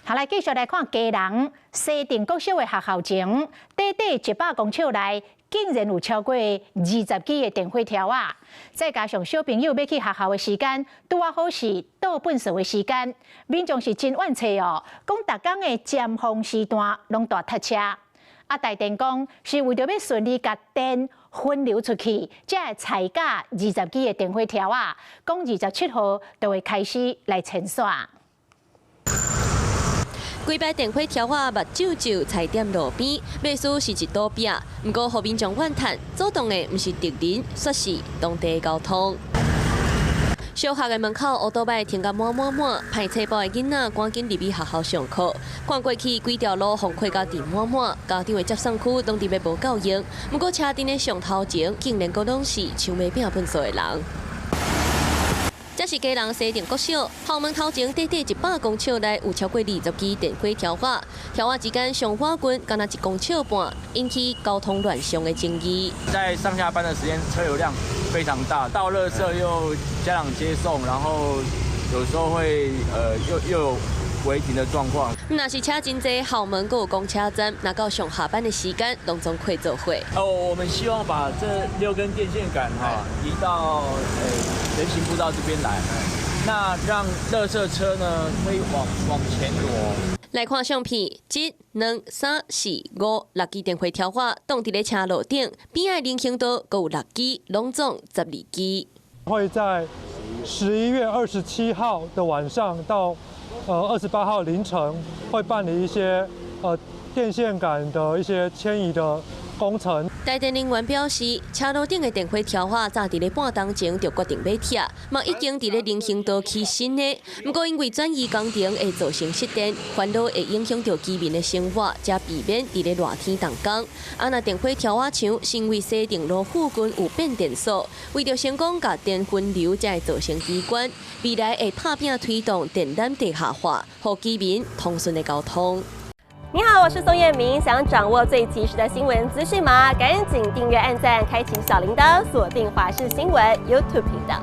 下来继续来看基隆西定国小的学校前，短短100公尺内，竟然有超过20支的电火条啊！再加上小朋友要去学校的时间，拄啊好是倒粪扫的时间，民众是真怨气哦。讲逐工的尖峰时段拢大塞车，啊，台电讲是为着要顺利甲电分流出去，才会裁价20支的电火条啊。讲27号就会开始来清算。 几摆电火条啊，目睭睭踩点路边，卖事是一堵壁。不过，互民众怨叹，阻挡的毋是敌人，却是当地的交通。小学的门口乌多摆停甲满，歹册包的囡仔赶紧入去学校上课。看过去几条路封开甲地满，家长的接送区拢伫要无够用。不过，车顶的上头前竟然阁拢是像要拼粪扫的人。 这是基隆西定国小校门头前，短短100公尺内有超过20支电火条瓦，条瓦之间上瓦近，敢若1公尺半，引起交通乱象的争议。在上下班的时间，车流量非常大，到垃圾又家长接送，然后有时候会又有违停的状况。若是车真多，校门阁有公车站，那到上下班的时间，拢总会做伙。我们希望把这6根电线杆移到人行步道这边来，那让垃圾车呢可以往前挪。来看相片，1、2、3、4、5、6支电火条瓦挡伫咧车路顶，边仔人行道阁有6支，拢总12支。会在11月27号的晚上到28号凌晨，会办理一些电线杆的一些迁移的工程。台电人员表示，车路顶的电火条瓦早伫咧半冬前就决定要拆，嘛已经伫咧人行道起新的。不过因为转移工程会造成失电，烦恼会影响到居民的生活，才避免伫咧热天动工。啊，那电火条瓦墙是因为西定路附近有变电所，为着成功甲电分流，才会造成机关。未来会拍拼推动电缆地下化，让居民通顺的交通。 你好，我是宋彦明。想掌握最及时的新闻资讯吗？赶紧订阅、按赞、开启小铃铛，锁定华视新闻 YouTube 频道。